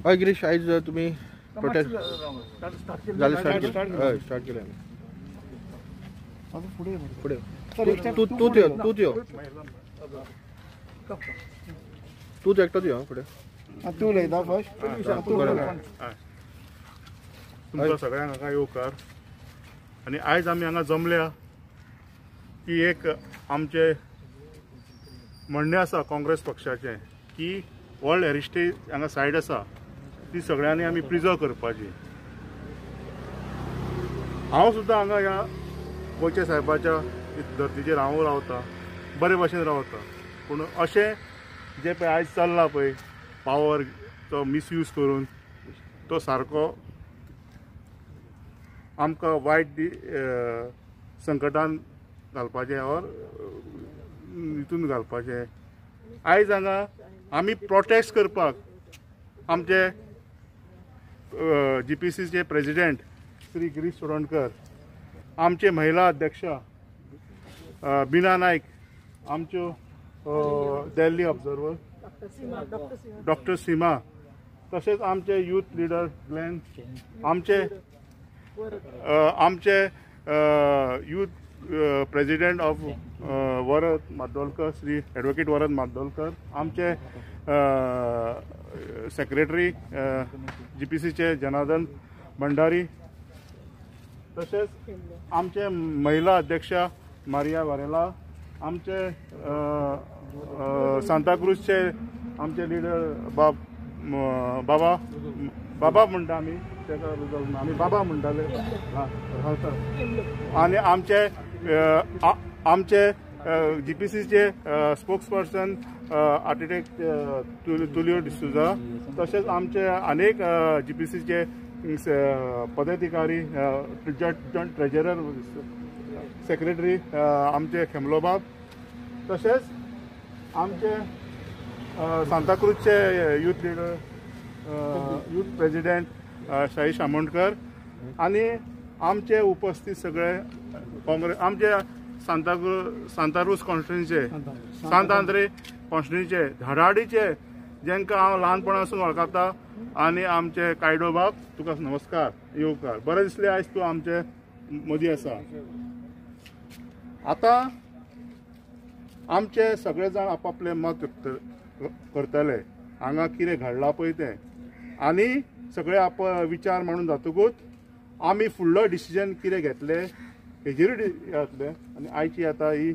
हय गिरीश, आयज तुम्ही प्रोटेस्ट स्टार्ट केले. पुढे तूच एकटोच यो फुडें. तूं उलयता फर्स्ट. तुमकां सगळ्यांक हांगा येवकार. आनी आयज आमी हांगा जमल्या की एक आमचे म्हणणें आसा काँग्रेस पक्षाचें की वर्ल्ड हेरिटेज हांगा सायट आसा ती सगळ्यांनी आमी प्रिजर्व करपाची. हांव सुद्दां हांगा ह्या गोंयच्या साहेबाच्या धर्तीचेर हांव रावता, बरे भशेन रावता. पूण अशें जे पळय आयज चल्ला पळय पावर तो मिसयूज करून तो सारको आमकां वायट संकटान घालपाचें और हितून घालपाचें. आयज हांगा आमी प्रोटेस्ट करपाक आमचे GPCचे प्रेसिडेंट श्री गिरीश चोडणकर, आमचे महिला अध्यक्षा बिना नायक, आमच्यो दिल्ली ऑब्जर्वर डॉक्टर सीमा, तशेंच आमचे यूथ लिडर ग्लेन, आमचे youth president of Varad Mardolkar Shri advocate Varad Mardolkar, आमचे सेक्रेटरी GPCचे जनार्दन भंडारी, तशेंच आमचे महिला अध्यक्षा मारिया वारेला, आमचे सांताक्रूजचे आमचे लिडर बाबा म्हणटा आमी तेका आमी बाबा म्हणटाले. आनी आमचे GPCचे स्पोक्सपर्सन आर्किटेक्ट तुलियो डिसूजा, तशेंच आमचे अनेक GPCचे पदाधिकारी जॉइंट ट्रेजरर सेक्रेटरी आमचे खेमलोबाब, तशेंच आमचे सांताक्रूजचे यूथ लिडर यूथ प्रेसिडेंट शाही शामोणकर आनी आमचे उपस्थित सगळे काँग्रेस आमचे सांताक्रूज कॉन्स्टिट्युन्सीचे सांत आंद्रे कॉन्स्टिट्युन्सीचे धडाडीचे जेंकां हांव ल्हानपणासून वळखता. आनी आमचे कायडो बाब, तुका नमस्कार, येवकार. बरें दिसलें आयज तूं आमचे मदीं आसा. आतां आमचे सगळे जाण आपापले मत करतले हांगा कितें घडलां पळय तें, आनी सगळे विचार म्हणून जातकूच आमी फुडलो डिसिजन कितें घेतले हेजेरूय जातले. आनी आयची आतां ही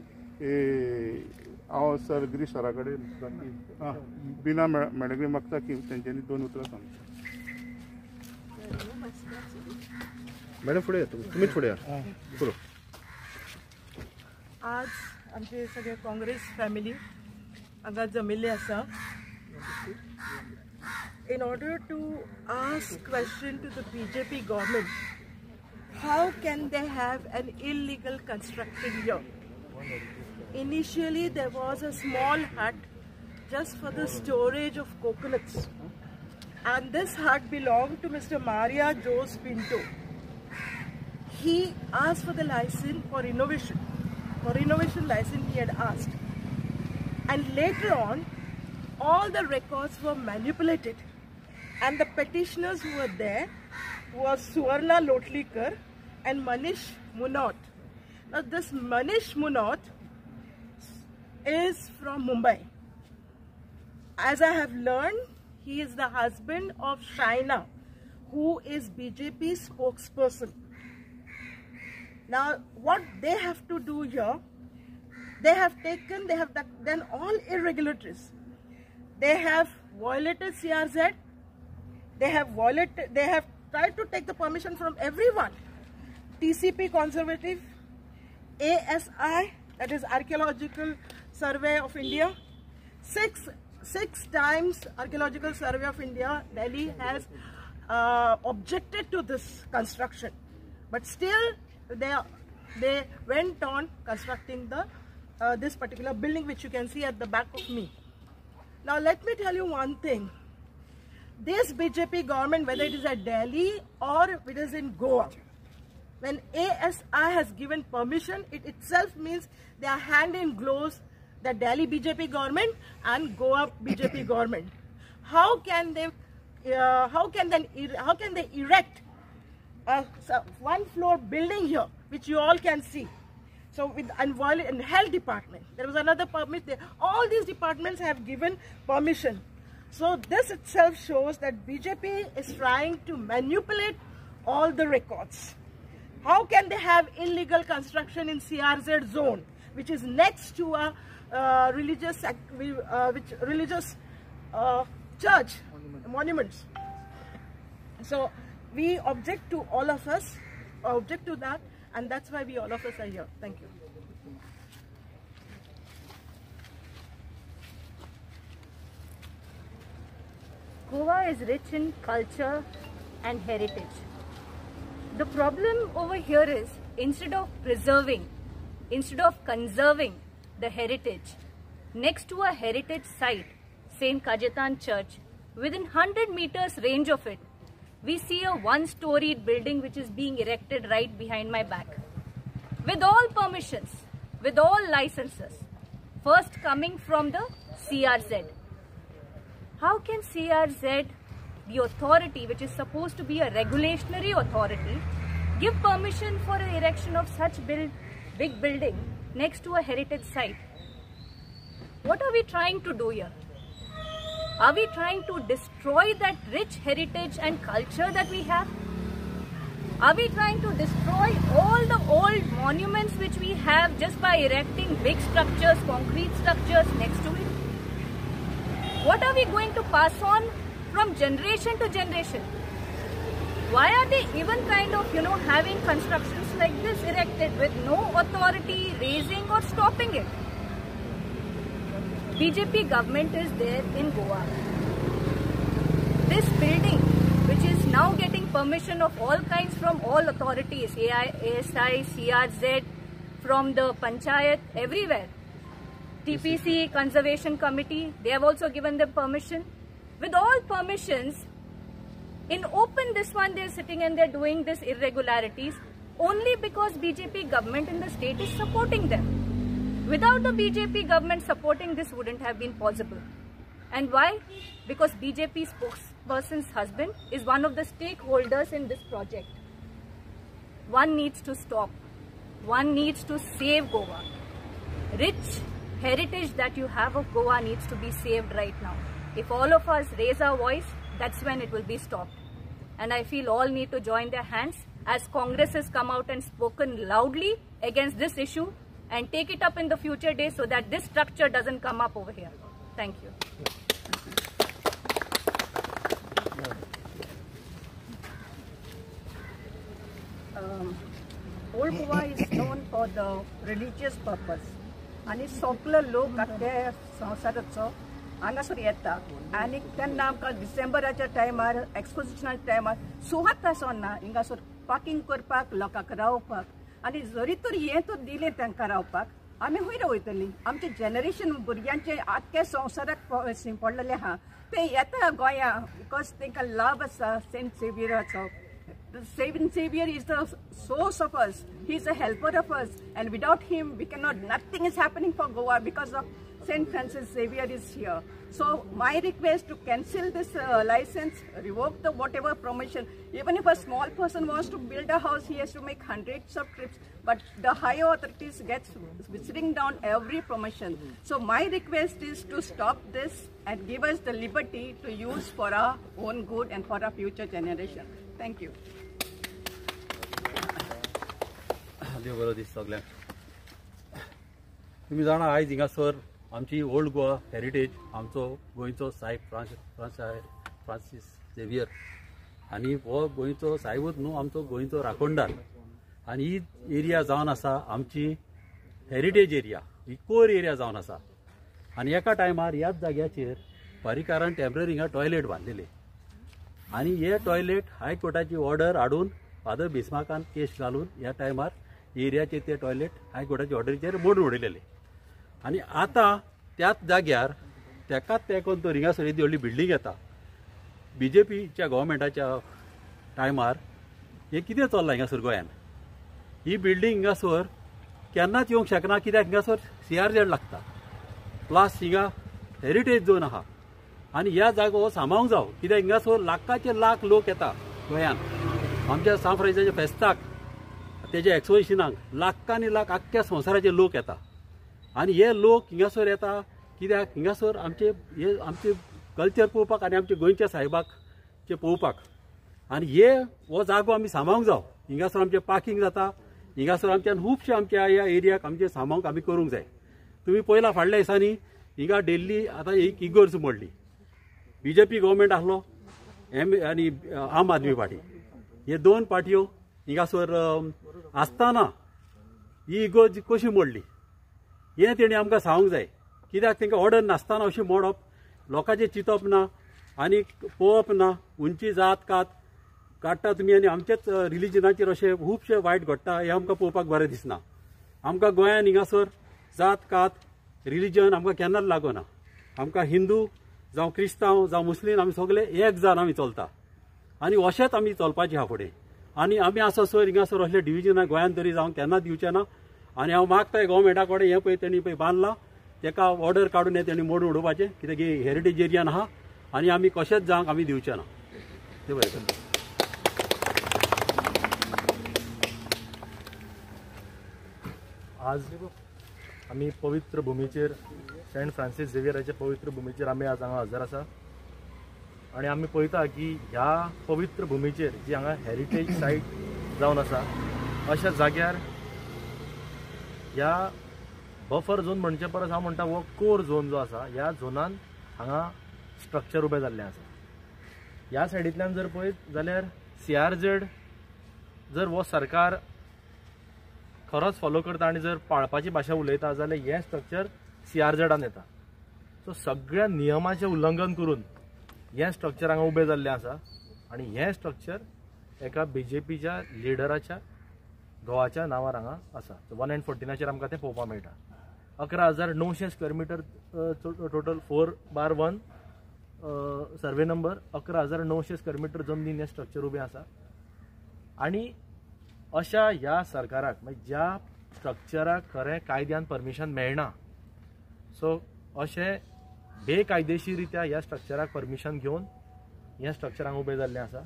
हांव सर गिरीश सरा कडेन बिना मॅडमी मागता की तेंच्यांनी 2 उतरां सांगता. मॅडम फुडें तुमीच फुडें या. आज आमचे सगळे काँग्रेस फॅमिली हांगा जमिल्ले आसा in order to ask question to the BJP government, how can they have an illegal construction here? Initially there was a small hut just for the storage of coconuts, and this hut belonged to Mr. Maria Jose Pinto. He asked for the license for renovation license he had asked, and later on all the records were manipulated, and the petitioners who were there was Suvarna Lotlikar and Manish Munot. Now this Manish Munot is from Mumbai. As I have learned, he is the husband of Shaina, who is BJP spokesperson. Now what they have to do here, they have done all irregularities. They have violated CRZ. They have tried to take the permission from everyone. TCP Conservative, ASI, that is Archaeological Survey of India. Six times Archaeological Survey of India, Delhi has objected to this construction, but still they went on constructing this particular building, which you can see at the back of me. Now let me tell you one thing. This BJP government, whether it is at Delhi or it is in Goa, When ASI has given permission, it itself means they are hand in gloves, the Delhi BJP government and Goa BJP government. How can they erect a one-floor building here, which you all can see? So with and health department, there was another permit there. All these departments have given permission. So this itself shows that BJP is trying to manipulate all the records. How can they have illegal construction in CRZ zone, which is next to a religious church monuments? So we object to all of us, object to that, and that's why we all of us are here. Thank you. Goa is rich in culture and heritage. The problem over here is, instead of preserving, instead of conserving the heritage, next to a heritage site, St. Kajetan Church, within 100 meters range of it, we see a one-storied building which is being erected right behind my back. With all permissions, with all licenses, first coming from the CRZ. How can CRZ, the authority which is supposed to be a regulationary authority, give permission for the erection of such big building next to a heritage site? What are we trying to do here? Are we trying to destroy that rich heritage and culture that we have? Are we trying to destroy all the old monuments which we have just by erecting big structures, concrete structures next to it? What are we going to pass on from generation to generation? Why are they even kind of, having constructions like this erected with no authority raising or stopping it? BJP government is there in Goa. This building, which is now getting permission of all kinds from all authorities, ASI, CRZ, from the Panchayat, everywhere. TPC, Conservation Committee, they have also given them permission. With all permissions, in open this one they are sitting and they are doing this irregularities only because BJP government in the state is supporting them. Without the BJP government supporting, this wouldn't have been possible. And why? Because BJP spokesperson's husband is one of the stakeholders in this project. One needs to stop. One needs to save Goa. Rich heritage that you have of Goa needs to be saved right now. If all of us raise our voice, that's when it will be stopped. And I feel all need to join their hands as Congress has come out and spoken loudly against this issue and take it up in the future days so that this structure doesn't come up over here. Thank you. Old Goa is known for the religious purpose. आणि सगळे लोक आख्या संवसाराचो हांगासर येता आनी तेन्ना आमकां डिसेंबराच्या टायमार एक्सपोजिशनाच्या टायमार सुवात आसना हिंगासर पार्किंग करपाक लोकांक रावपाक आनी जरी तर हें तर दिलें तांकां रावपाक आमी खंय वयतलीं आमचें जनरेशन भुरग्यांचें आख्या संवसाराक पडलेलें आहा ते येता गोंया बिकॉज तांकां लाभ आसा Saint झेवियराचो. Saint Xavier is the source of us. He is a helper of us, and without him, we cannot. Nothing is happening for Goa because of Saint Francis Xavier is here. So my request to cancel this license, revoke the whatever permission. Even if a small person wants to build a house, he has to make hundreds of trips. But the higher authorities gets sitting down every permission. So my request is to stop this and give us the liberty to use for our own good and for our future generation. Thank you. देव बरो दीस सगळ्यांक. तुमी जाणा आयज हिंगासर आमची old Goa heritage आमचो गोंयचो सायब Francis Xavier आनी हो गोंयचो सायबूच न्हू आमचो गोंयचो राखणदार आनी ही एरिया जावन आसा आमची हेरिटेज एरिया, ही कोर एरिया जावन आसा. आनी एका टायमार ह्याच जाग्याचेर पारीकारान टेम्पररी हिंगा टॉयलेट बांदलेले आनी हे टॉयलेट हायकोर्टाची ऑर्डर हाडून फादर बिस्मार्कान केस घालून ह्या टायमार एरियाचे ते टॉयलेट हायकोर्टाची ऑर्डरीचेर मोडून उडयलेले. आनी आतां त्याच जाग्यार तेकाच तेकोन तो हिंगासर येदी व्हडली बिल्डींग येता. बीजेपीच्या गव्हर्मेंटाच्या टायमार हे कितें चल्लां हिंगासर गोंयान? ही बिल्डींग हिंगासर केन्नाच येवंक शकना, कित्याक हिंगासर CRZ लागता, प्लस हिंगा हेरिटेज झोन आहा आनी ह्या जागो हो सांबाळूंक जावो, कित्याक हिंगासर लाखाचे लाख लोक येता गोंयांत आमच्या सांत फ्रांसिसाच्या फेस्ताक, तेज्या एक्सपोजिशनाक लाखांनी लाख आख्ख्या संवसाराचे लोक येता आनी हे लोक हिंगासर येता कित्याक हिंगासर आमचे कल्चर पळोवपाक आनी आमच्या गोंयच्या सायबाक चे पळोवपाक, आनी हो जागो आमी सांबाळूंक जावो. हिंगासर आमचें पार्किंग जाता, हिंगासर आमच्यान खुबशे आमच्या ह्या एरियाक आमचे सांबाळूंक आमी करूंक जाय. तुमी पळयला फाटल्या दिसांनी हिंगा डेल्ली आतां एक इगर्ज मोडली, BJP गव्हर्मेंट आसलो आनी आम आदमी पार्टी, हे दोन पार्टयो हिंगासर आसतना ही इगर्ज कशी मोडली हें तेणी आमकां सांगूंक जाय. कित्याक तांकां ऑर्डर नासतना अशी मोडप, लोकांचें चिंतप ना आनी पळोवप ना, उंची जात कात काडटा तुमी आनी आमचेच रिलिजनाचेर अशें खुबशें वायट घडटा, हें आमकां पळोवपाक बरें दिसना. आमकां गोंयांत हिंगासर जात कात रिलिजन आमकां केन्नाच लागना. आमकां हिंदू जावं क्रिस्तांव जावं मुस्लीम आमी सगळे एक जावन आमी चलता आनी अशेंच आमी चलपाचें आहा फुडें. आनी आमी आसोसर हिंगासर असले डिविजनाक गोंयांत तरी जावं केन्नाच दिवचें ना. आनी हांव मागताय गव्हर्मेंटा कडेन हें पळय तेणी पळय बांदलां तेका ऑर्डर काडून हें तेणी मोडून उडोवपाचें, कित्याक ही हेरिटेज एरियान आहा आनी आमी कशेंच जावंक आमी दिवचे ना. देव बरें करूं. आज आमी पवित्र भुमीचेर सेंट फ्रांसीस झेवियराच्या पवित्र भुमीचेर आमी आज हांगा हजर आसा आनी आमी पळयता की ह्या पवित्र भुमीचेर जी हांगा हेरिटेज सायट जावन आसा अशा जाग्यार ह्या बफर झोन म्हणचे परस हांव म्हणटा हो कोर झोन जो आसा ह्या झोनान हांगा स्ट्रक्चर उबें जाल्लें आसा. ह्या सायडींतल्यान जर पळयत जाल्यार CRZ जर हो सरकार खरोच फॉलो करता आनी जर पाळपाची भाशा उलयता जाल्यार हें स्ट्रक्चर CRZान येता. सो सगळ्या नियमाचें उल्लंघन करून हें स्ट्रक्चर हांगा उबें जाल्लें आसा आनी हें स्ट्रक्चर एका BJPच्या लिडराच्या घोवाच्या नांवार हांगा आसा. 114 आमकां तें पळोवपाक मेळटा. 11,900 square metre total 4/1 survey number 11,900 square metre जमनीन हें स्ट्रक्चर उबें आसा. आनी अशा ह्या सरकाराक म्हणजे ज्या स्ट्रक्चराक खरें कायद्यान परमिशन मेळना, सो अशें बेकायदेशीररित्या ह्या स्ट्रक्चराक परमिशन घेवन हें स्ट्रक्चर हांगा उबें जाल्लें आसा.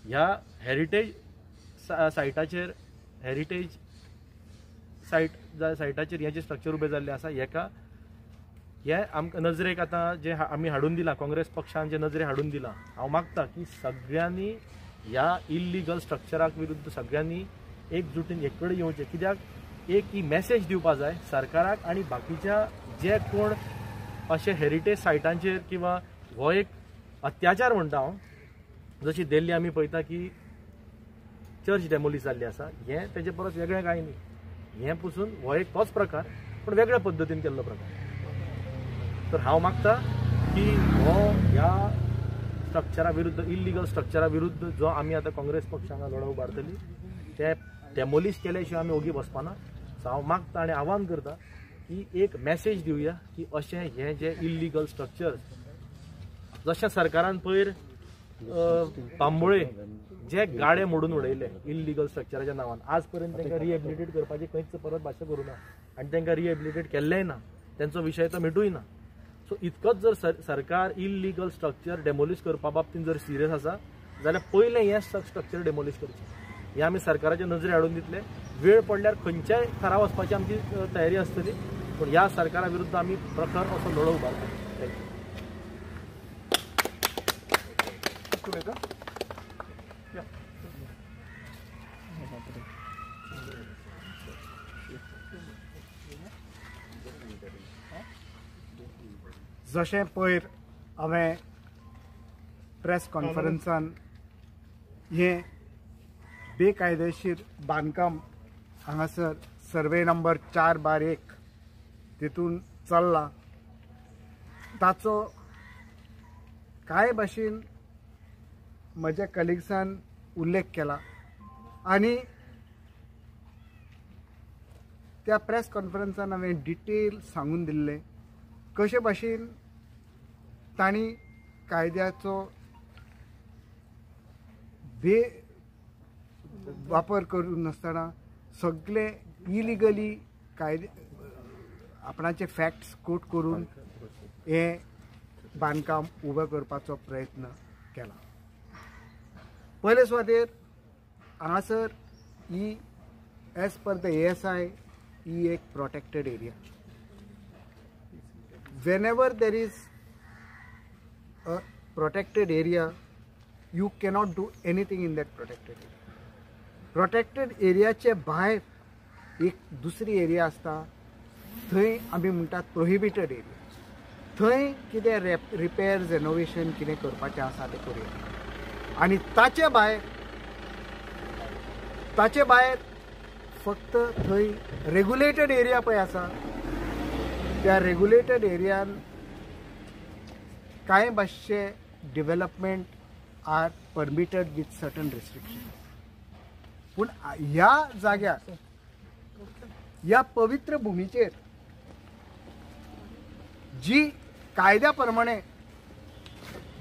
ह्या हेरिटेज सायटाचेर हेरिटेज सायटाचेर हें जें स्ट्रक्चर उबें जाल्लें आसा हें आमकां नजरेक आतां जें आमी हाडून दिलां, काँग्रेस पक्षान जें नजरेक हाडून दिलां, हांव मागता की सगळ्यांनी ह्या इल्लिगल स्ट्रक्चराक विरुद्ध सगळ्यांनी एकजुटीन एक कडेन येवचें. कित्याक एक ही मॅसेज दिवपाक जाय सरकाराक आनी बाकीच्या जे कोण अशे हेरिटेज सायटांचेर किंवा हो एक अत्याचार म्हणटा हांव, जशी दिल्ली आमी पळयता की चर्च डेमोलिश जाल्ली आसा, हें तेजे परस वेगळें कांय न्ही. हें पसून हो एक तोच प्रकार पूण वेगळ्या पद्दतीन केल्लो प्रकार. तर हांव मागता की हो ह्या स्ट्रक्चरा विरुद्ध इल्लिगल स्ट्रक्चरा विरुद्ध जो आमी आतां काँग्रेस पक्ष हांगा लढो उबारतली ते डेमोलिश केल्या शिवाय आमी ओगी बसपाना. सो हांव मागता आनी आवाहन करता की एक मॅसेज दिवया की अशें हें जें इल्लिगल स्ट्रक्चर जशें सरकारान पयर बांबोळे जे गाडे मोडून उडयले इल्लिगल स्ट्रक्चराच्या नांवान, आज पर्यंत तांकां रिहेबिलिटेट करपाची खंयच परत भाशा करूं ना आनी तांकां रिहेबिलिटेट केल्लेंय ना, तांचो विशय तो मिटूय ना. सो इतकोच जर सरकार इल्लिगल स्ट्रक्चर डेमोलिश करपा बाबतींत जर सिरियस आसा जाल्यार पयलें हें स्ट्रक्चर डेमोलिश करचें. हें आमी सरकाराचे नजरे हाडून दितले. वेळ पडल्यार खंयच्याय थराव वचपाची आमची तयारी आसतली, पूण ह्या सरकारा विरुद्ध आमी प्रखर असो लढो उबारता. जशें पयर हांवें प्रेस कॉन्फरन्सान हें बेकायदेशीर बांदकाम हांगासर सर्वे नंबर 4/1 तितून चल्ला ताचो कांय भाशेन म्हज्या कलिग्सान उल्लेख केला आनी त्या प्रेस कॉन्फरन्सान हांवें डिटेल सांगून दिल्लें कशे भाशेन तांणी कायद्याचो वापर करून नासतना सगळे इलिगली कायदे आपणाचे फॅक्ट्स कोट करून हे बांदकाम उबें करपाचो प्रयत्न केला. पयले सुवातेर हांगासर ही एज पर द ASI ही एक protected area. Whenever there is a protected area, you cannot do anything in that protected area. Protected area चे भायर एक दुसरी एरिया असता, थंय आमी म्हणटात प्रोहिबिटेड एरिया. थंय कितें रिपेर रेनोवेशन कितें करपाचें आसा तें करूया. आनी ताचे भायर फक्त थंय रेगुलेटेड एरिया पळय आसा, त्या रेगुलेटेड एरियान कांय भाशेचे development are permitted with certain restriction. पूण ह्या जाग्यार ह्या पवित्र भुमीचेर जी कायद्या प्रमाणे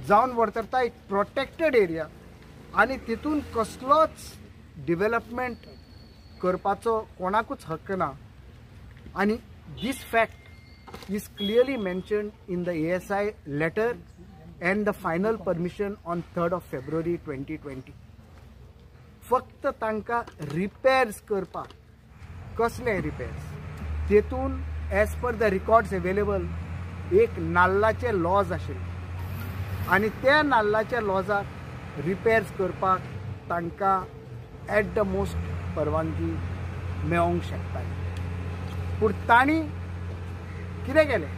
जावन वर्तता एक प्रोटेक्टेड एरिया आनी तितून कसलोच डेव्हलपमेंट करपाचो कोणाकूच हक्क ना. आनी this fact is clearly mentioned in the ASI letter and the final permission on 3rd of February 2020. फक्त तांकां रिपेर्स करपाक कसले रिपेर्स तेतून as per the records available एक नाल्लाचे लॉज आशिल्ले आनी त्या नाल्लाच्या लॉजाक रिपेर्स करपाक तांकां एट द मोस्ट परवानगी मेळोंक शकताली. पूण तांणी कितें केलें,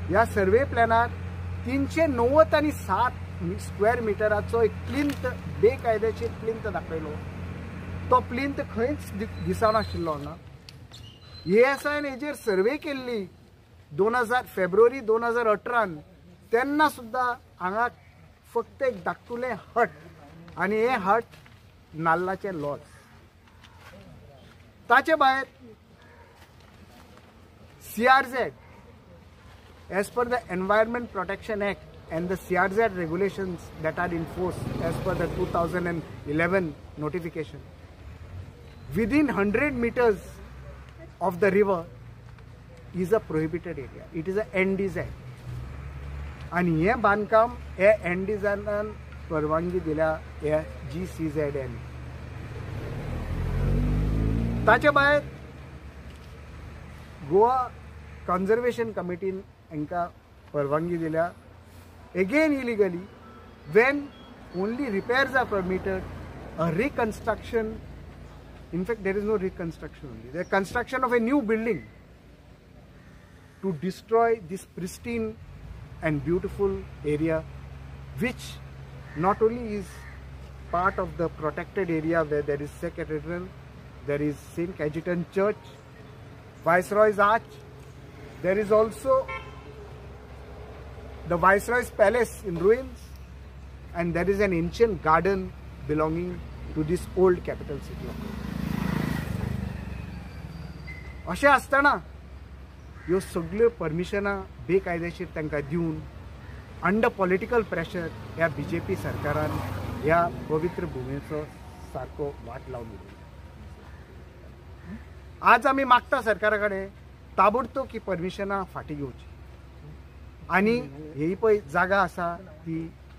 ह्या सर्वे प्लॅनार 397 स्क्वेअर मिटराचो एक प्लिंथ बेकायदेशीर प्लिंथ दाखयलो. तो प्लिंथ खंयच दिसनाशिल्लो हांगा. ASIन हेजेर सर्वे केल्ली फेब्रुवारी 2018 तेन्ना सुद्दां हांगा फक्त एक धाकटुलें हट आनी हे हट नाल्लाचे लॉज. ताचे भायर CRZ as per the Environment Protection Act and the CRZ regulations that are in force as per the 2011 notification, within 100 meters of the river is a prohibited area. It is a NDZ. आणि हे बांदकाम हे NDZन परवानगी दिल्या हे GCZN. ताचे भायर Goa conservation कमिटीन हांकां परवानगी दिल्या again illegally when only repairs are permitted. A reconstruction, in fact there is no reconstruction only, the construction of a new building to destroy this pristine and beautiful area, which not only is part of the protected area where there is Sikh Cathedral, there is St. Cajetan Church, Viceroy's Arch, there is also the Viceroy's Palace in ruins, and there is an ancient garden belonging to this old capital city of Goa. अशें आसतना ह्यो सगळ्यो परमिशनां बेकायदेशीर तांकां दिवन under political pressure ह्या BJP सरकारान ह्या पवित्र भुमीचो सारको वाट लावन दिलो. आज आमी मागता सरकारा कडेन ताबडतोब की परमिशनां फाटीं घेवची आनी ही पळय जागा आसा ती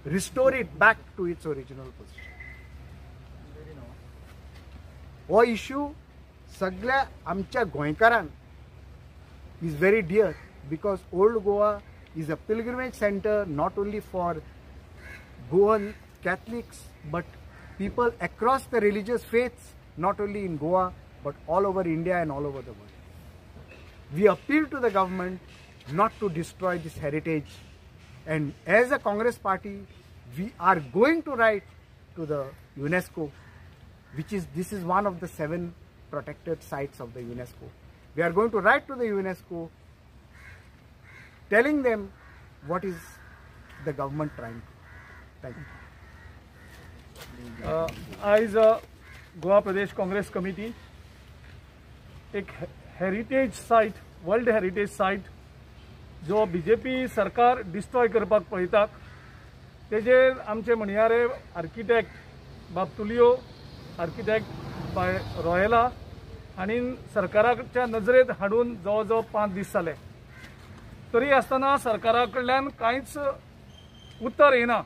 restore it back to its original position. हो इश्यू सगळ्या आमच्या गोंयकारांक is very dear because Old Goa is a pilgrimage center not only for Goan Catholics but people across the religious faiths, not only in Goa but all over India and all over the world. We appeal to the government not to destroy this heritage, and as a Congress party we are going to write to the UNESCO, this is one of the 7 protected sites of the UNESCO. We are going to write to the UNESCO telling them what is the government trying to do. Thank you. As Goa Pradesh Congress Committee, एक heritage site, world heritage site जो BJP सरकार destroy करपाक पळयता, तेजेर आमचे मणियारे architect बाब Tulio, architect bye रॉयला आणि सरकाराच्या नजरेत हाडून जवळजवळ 5 दीस जाले, तरी आसतना सरकारा कडल्यान कांयच उत्तर येना.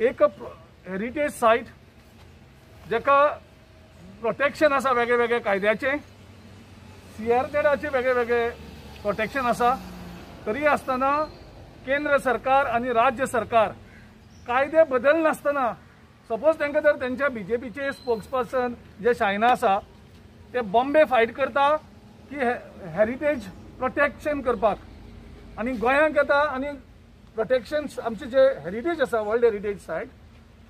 एक हेरिटेज सायट जेका प्रोटेक्शन आसा वेगळे वेगळे कायद्याचे, CRZचे वेगळे वेगळे प्रोटेक्शन आसा, तरी आसतना केंद्र सरकार आणि राज्य सरकार कायदे बदल नासतना सपोज तांकां जर त्यांच्या BJPचे स्पोक्सपर्सन जे शायना आसा ते बॉम्बे फायट करता की हेरिटेज प्रोटेक्शन करपाक, आणि गोंयांक येता आणि प्रोटेक्शन आमचे जे हेरिटेज आसा वर्ल्ड हेरिटेज सायट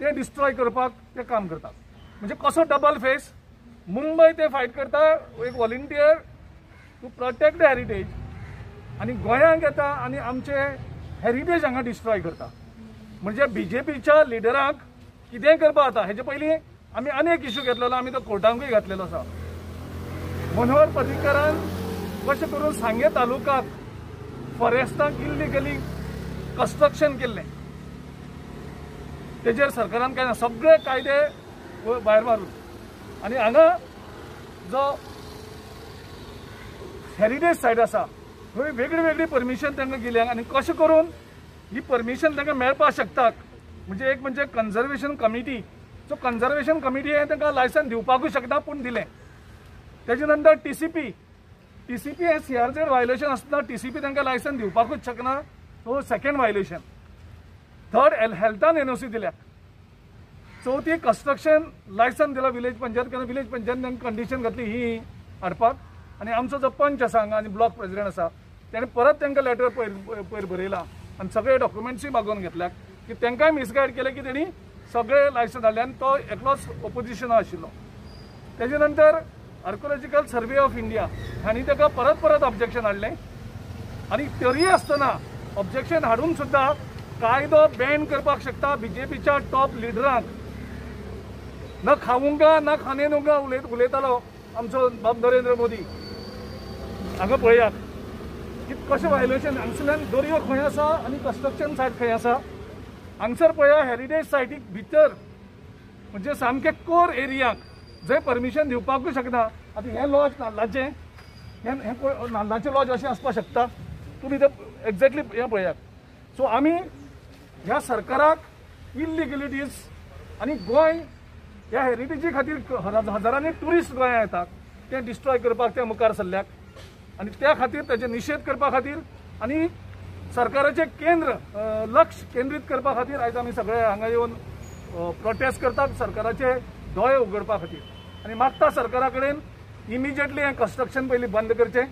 ते डिस्ट्रॉय करपाक ते काम करतात. म्हणजे कसो डबल फेस. मुंबय ते फायट करता एक volunteer to protect the heritage, आणि गोंयांक येता आणि आमचे हेरिटेज हांगा डिस्ट्रॉय करता. म्हणजे BJPच्या लिडरांक कितेंय करपा जाता. हेजे पयलीं आमी अनेक इश्यू घेतलेलो, आमी तो कोर्टांकूय घातलेलो आसा. मनोहर पर्रीकरान कशें करून सांगे तालुकाक फॉरेस्टाक इल्लिगली कन्स्ट्रक्शन केल्लें, तेजेर सरकारान कांय ना, सगळे कायदे भायर मारून. आनी हांगा जो हेरिटेज सायट आसा थंय वेगळी वेगळी परमिशन तांकां गिल्यांक, आनी कशें करून ही परमिशन तांकां मेळपाक शकता. म्हणजे एक म्हणजे conservation committee, so conservation committee हे तांकां लायसन दिवपाकूच शकता पूण दिलें. तेजे नंतर TCP हे CRZ वायोलेशन आसतना TCP तांकां लायसन दिवपाकूच शकना, सो सेकंड वायोलेशन. थर्ड हेल्थान NOC दिल्या. चौथी कन्स्ट्रक्शन लायसन दिला विलेज पंचायत, कारण विलेज पंचायत तांकां कंडिशन घातली ही हाडपाक. आनी आमचो जो पंच आसा हांगा आनी ब्लॉक प्रेसिडेंट आसा ताणें परत तांकां लेटर पयर बरयलां आनी सगळे डॉक्युमेंट्सूय मागोवन घेतल्यात की तांकांय मिसगायड केलें की तेणी सगळे लायसन हाडले, आनी तो एकलोच ओपोजिशन आशिल्लो. तेजे नंतर आर्कोलॉजिकल सर्वे ऑफ इंडिया हांणी ताका परत ऑब्जेक्शन हाडलें, आनी तरी आसतना ऑब्जेक्शन हाडून सुद्दां कायदो बॅन करपाक शकता BJPच्या टॉप लिडरांक. न खाऊंगा ना खाने दूंगा उलयतालो आमचो बाब नरेंद्र मोदी. हांगा पळयात की कशें वायोलेशन. हांगसरल्यान दर्यो खंय आसा आनी कन्स्ट्रक्शन सायट खंय आसा. हांगसर पळया हेरिटेज सायटीक भितर म्हणजे सामके कोर एरियाक जंय परमिशन दिवपाकूच शकना. आतां हें लॉज नाल्लाचें, हें नाल्लाचें लॉज अशें आसपाक शकता. तुमी तें एक्झॅक्टली हें पळयात. सो आमी ह्या सरकाराक इल्लिगलिटीज आनी गोंय ह्या हेरिटेजी खातीर हजारांनी ट्युरिस्ट गोंयांत येतात ते डिस्ट्रॉय करपाक ते मुखार सरल्याक, आनी त्या खातीर तेजे निशेध करपा खातीर आनी सरकाराचें केंद्र लक्ष केंद्रीत करपा खातीर आयज आमी सगळे हांगा येवन प्रोटेस्ट करतात सरकाराचे दोळे उगडपा खातीर. आनी मागता सरकारा कडेन इमिजिएटली हें कन्स्ट्रक्शन पयलीं बंद करचें,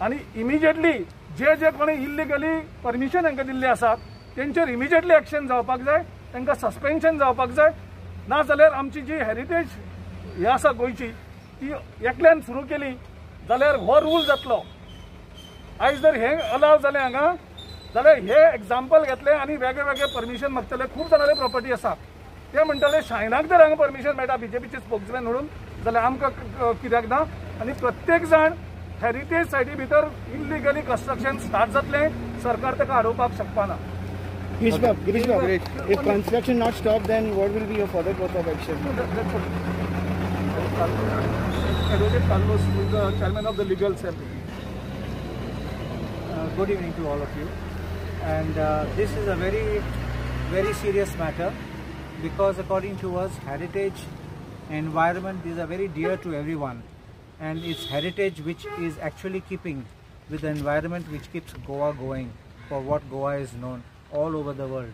आनी इमिजिएटली जे कोणी इल्लिगली परमिशन हांकां दिल्लें आसा तेंचेर इमिजिएटली एक्शन जावपाक जाय, तांकां सस्पेन्शन जावपाक जाय. ना जाल्यार आमची जी हेरिटेज ही आसा गोंयची ती एकल्यान सुरू केली जाल्यार हो रूल जातलो. आयज जर हें अलाव जालें हांगा जाल्यार हे एग्जाम्पल घेतलें आनी वेगळे वेगळे परमिशन मागतले. खूब जाणांची प्रॉपर्टी आसा ते म्हणटले शायनाक जर हांगा परमिशन मेळटा BJPचे स्पोक्समॅन म्हणून जाल्यार आमकां कित्याक ना. आनी प्रत्येक जाण हेरिटेज सायटी भितर इल्लिगली कन्स्ट्रक्शन स्टार्ट जातलें, सरकार ताका आडोवपाक शकपा ना. Girish Babu, if construction not stopped, then what will be your further course of action? Advocate Carlos, who is the chairman of the legal cell. Good evening to all of you. And this is a very, very serious matter because according to us, heritage, environment, these are very dear to everyone. And it's heritage which is actually keeping with the environment which keeps Goa going for what Goa is known all over the world.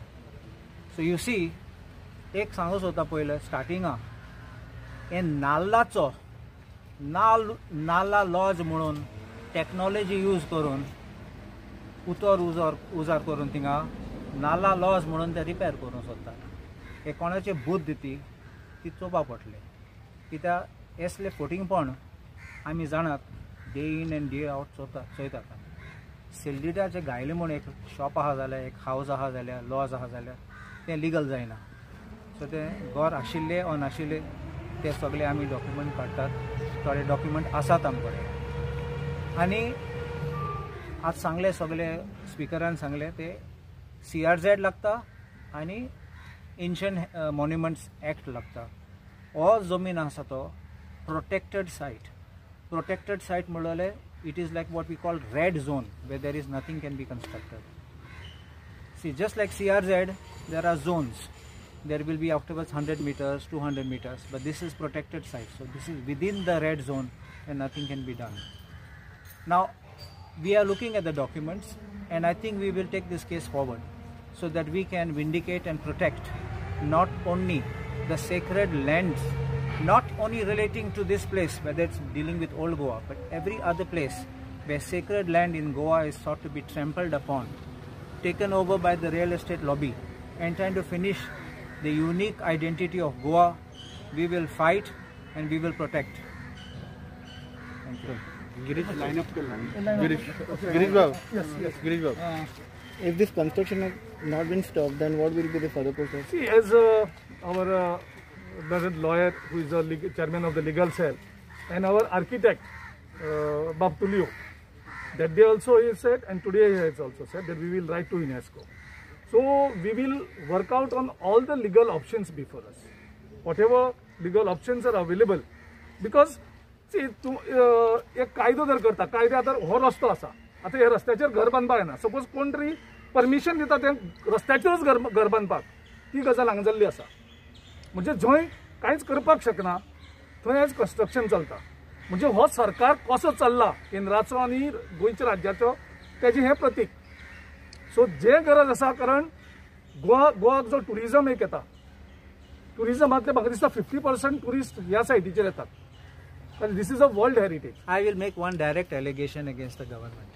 So you see, एक सांगूच होता पयले स्टार्टिंगा हे नाल्लाचो नाल्ला laws म्हणून technology use करून उजार करून थिंगा नाल्ला laws म्हणून ते रिपेर करूंक सोदता. हे कोणाचे बुद्ध ती चोवपा पडटले कित्याक असले फोटिंगपण आमी जाणात day in and day out चोयतात. सेल्डिटाचे गायले म्हूण एक शॉप आहा जाल्यार एक हावज आहा जाल्यार लॉज आहा जाल्यार तें लिगल जायना. सो तें घर आशिल्ले ऑर नाशिल्ले ते सगळे आमी डॉक्युमेंट काडटात. थोडे डॉक्युमेंट आसात आमचे कडेन. आनी आज सांगले सगळे स्पिकरान सांगले ते CRZ लागता आनी एन्शियंट मॉन्युमेंट्स एक्ट लागता. हो जमीन आसा तो protected site. Protected site म्हणले it is like what we call red zone, where there is nothing can be constructed. See, just like CRZ, there are zones. There will be afterwards 100 meters, 200 meters, but this is protected site. So this is within the red zone and nothing can be done. Now, we are looking at the documents, and I think we will take this case forward so that we can vindicate and protect not only the sacred lands, not only relating to this place, whether it's dealing with Old Goa, but every other place where sacred land in Goa is thought to be trampled upon, taken over by the real estate lobby, and trying to finish the unique identity of Goa. We will fight and we will protect. Thank you. Girish, line up. Girish Babu. Yes. Girish Babu. If this construction has not been stopped, then what will be the further process? See, as our beloved lawyer, who is the chairman of the legal cell, and our architect, Bob Tulio, that day also he said, and today he has also said that we will write to UNESCO. So we will work out on all the legal options before us, whatever legal options are available. Because see, एक कायदो जर करता, कायद्या आतां हो रस्तो आसा, आतां ह्या रस्त्याचेर घर बांदपाक येना. सपोज कोण तरी परमिशन दिता तें रस्त्याचेरच घर बांदपाक, ती गजाल हांगा जाल्ली आसा. म्हणजे जंय कांयच करपाक शकना थंय आज कंस्ट्रक्शन चलता. म्हणजे हो सरकार कसो चल्ला केंद्राचो आनी गोंयच्या राज्याचो तेजें हें प्रतीक. सो जे गरज आसा, कारण गोवाक जो टुरिजम एक येता, टुरिजमांतले म्हाका दिसता 50% टुरिस्ट ह्या सायटीचेर येतात. And this is a world heritage. I will make one direct allegation against the government.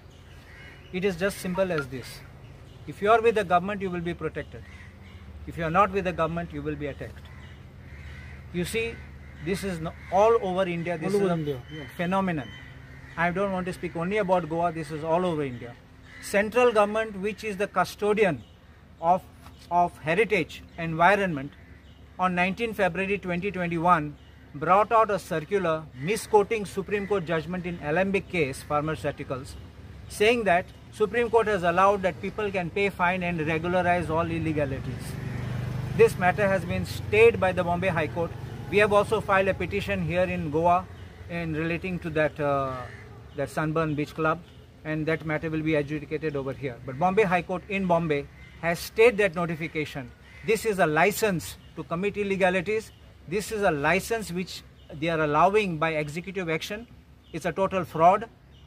It is just simple as this. If you are with the government, you will be protected. If you are not with the government, you will be attacked. You see, this is all over India. This is a phenomenon. I don't want to speak only about Goa. This is all over India. Central government, which is the custodian of heritage environment, on 19 February 2021, brought out a circular misquoting Supreme Court judgment in Alembic case, pharmaceuticals, saying that Supreme Court has allowed that people can pay fine and regularize all illegalities. This matter has been stayed by the Bombay High Court. We have also filed a petition here in Goa in relating to that Sunburn Beach Club, and that matter will be adjudicated over here. But Bombay High Court in Bombay has stayed that notification. This is a license to commit illegalities. This is a license which they are allowing by executive action. It's a total fraud.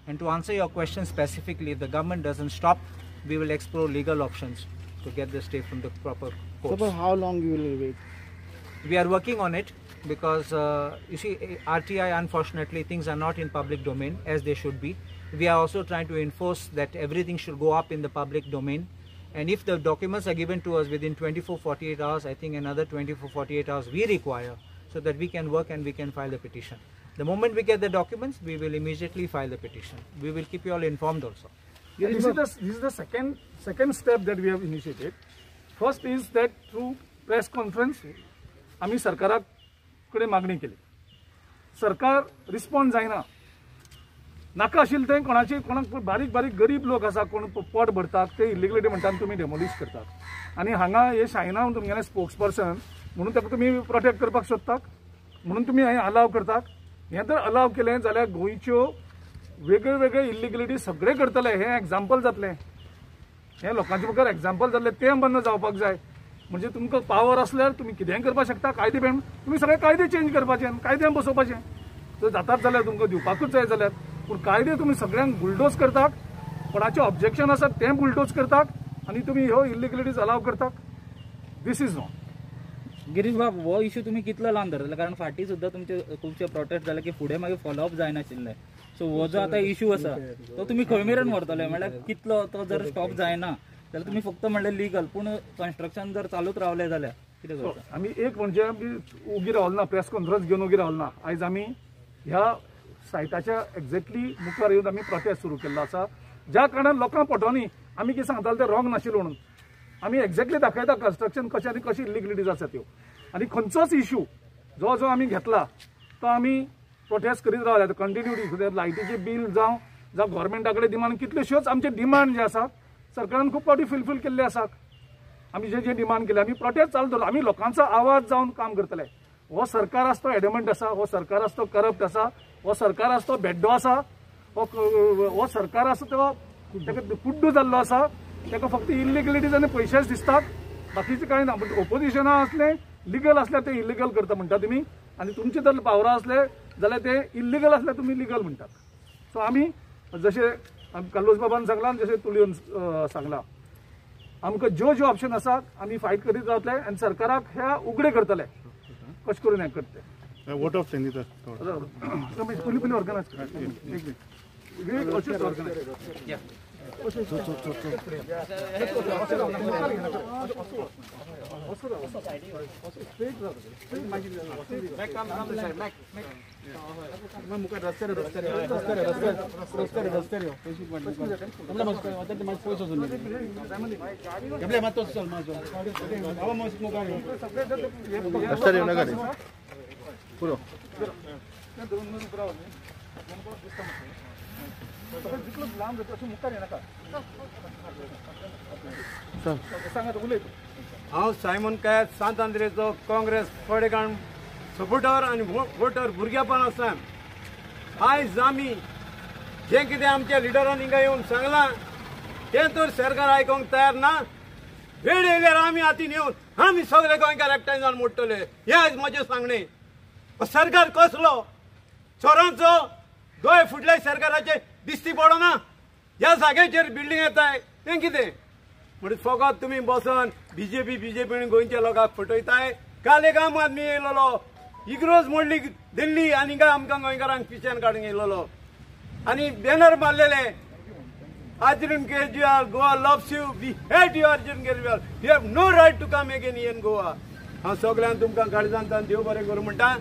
And to answer your question specifically, if the government doesn't stop, we will explore legal options to get the stay from the proper courts. So for how long you will wait? We are working on it because, you see, RTI, unfortunately, things are not in public domain as they should be. We are also trying to enforce that everything should go up in the public domain. And if the documents are given to us within 24-48 hours, I think another 24-48 hours we require so that we can work and we can file the petition. The moment we get the documents, we will immediately file the petition. We will keep you all informed also. Yeah, this is the second step that we have initiated. First is that through press conference, आम्ही सरकाराकडे मागणी केली. सरकार response जायना. नाका आशिल्लें तें कोणाक बारीक गरीब लोक आसा, कोण पोट भरतात, ते इलिगलिटी म्हणटात तुमी डेमोलिश करतात. आनी हांगा हे शायना तुमगेले स्पोक्स पर्सन म्हणून ताका तुमी प्रोटेक्ट करपाक सोदतात, म्हणून तुमी हें अलाव करतात. हें जर अलाव केलें जाल्यार गोंयच्यो वेगळे इलिगलिटी सगळे करतले. हें एग्जाम्पल जातलें. हें लोकांचे मुखार एग्जाम्पल जातलें. तें बंद जावपाक जाय. म्हणजे तुमकां पावर असल्यार तुमी कितेंय करपाक शकता. कायदे बेन तुमी सगळे कायदे चेंज करपाचे, कायद्यान बसोवपाचें. जर जातात जाल्यार तुमकां दिवपाकूच जाय जाल्यार. पूण कायदे तुमी सगळ्यांक बुलडोज करतात. कोणाचें ऑब्जेक्शन आसा तें बुलडोज करतात आनी तुमी ह्यो इलिगलिटीज अलाव करतात. This is wrong. गिरीश बाब, हो इश्यू तुमी कितलो लावन धरतले? कारण फाटीं सुद्दां तुमचे खुबशे प्रोटेस्ट जाले की फुडें मागीर फॉलोअप जायनाशिल्लें. सो हो जो आतां इश्यू आसा तो तुमी खंय मेरेन व्हरतले? म्हणल्यार कितलो तो जर स्टॉप जायना जाल्यार तुमी फक्त म्हणलें लिगल, पूण कन्स्ट्रक्शन जर चालूच रावलें जाल्यार कितें करता? आमी एक म्हणजे आमी उगी रावले ना, प्रेस कॉन्फरन्स घेवन उगी रावले ना. आयज आमी ह्या सायटाच्या एक्झॅक्टली मुखार येवन आमी प्रोटेस्ट सुरू केल्लो आसा. ज्या कारणान लोकांक पटोनी आमी कितें सांगताले तें रॉंग नाशिल्लें म्हणून. आमी एक्झॅक्टली दाखयता कन्स्ट्रक्शन कशें आनी कशी इलिगलिटीज आसा त्यो. आनी खंयचोच इश्यू जो आमी घेतला तो आमी प्रोटेस्ट करीत रावले. कंटिन्युटी लायटीची बील जावं गव्हर्मेंटा कडेन डिमांड, कितल्योश्योच आमचे डिमांड जे आसात सरकारान खूब फावटी फुलफील केल्ले आसात. आमी जे डिमांड केले आमी प्रोटेस्ट चालू दवरला. आमी लोकांचो आवाज जावन काम करतले. हो सरकार आसा तो एडमंट आसा, हो सरकार आसा तो करप्ट आसा, हो सरकार आसा तो बेड्डो आसा, हो सरकार आसा तो ताका कुड्डू जाल्लो आसा, ताका फक्त इलिगलिटीज आनी पयशेच दिसतात, बाकीचे कांय ना. बट ओपोजिशना असले लिगल असल्यार ते इलिगल करता म्हणटा तुमी, आनी तुमचे जर पावरा असले जाल्यार ते इलिगल असल्यार तुमी लिगल म्हणटात. सो आमी जशे कल्लोश बाबान सांगला आनी जशे तुलियन सांगला, आमकां ज्यो ऑप्शन आसात आमी फायट करीत रावतले आनी सरकाराक ह्या उगडे करतले कशें करून हें करते. वोट ऑफ सेंडिता पयलीं ऑर्गनायज पुरो लांब जाता अशें मुखार येनाका. सांगात उलयत. हांव सायमन कायत सांत आंद्रेचो काँग्रेस फडेकाण सपोर्टर आनी वोटर भुरगेपण आसा. आयज आमी जें कितें आमच्या लिडरान हिंगा येवन सांगलां तें तर सरकार आयकोंक तयार ना. वेळ येयल्यार आमी हातीन येवन आमी सगळे गोंयकार एकठांय जावन मोडटले. हें आयज म्हजें सांगणें. सरकार कसलो चोरांचो दोळे फुटले सरकाराचे दिसती पडना. ह्या जाग्याचेर बिल्डींग येताय तें कितें म्हणजे फकत तुमी बसून बीजेपी गोंयच्या लोकांक फटयताय. काल एक आम आदमी येयलोलो इग्रोज मोडली दिल्ली आनी काय आमकां गोंयकारांक पिच्यान काडूंक येयलोलो आनी banner मारलेले Arjun Kejriwal, Goa loves you. We hate you, Arjun Kejriwal. You have no right to come again in Goa. हांव सगळ्यांक तुमकां काळजांतान देव बरें करूं म्हणटा.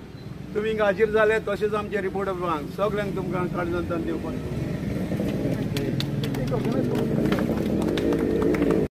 तुमी हिंगा हाजीर जाले तशेंच आमचे रिपोर्टर सगळ्यांक तुमकां काळजांतान देव बरें.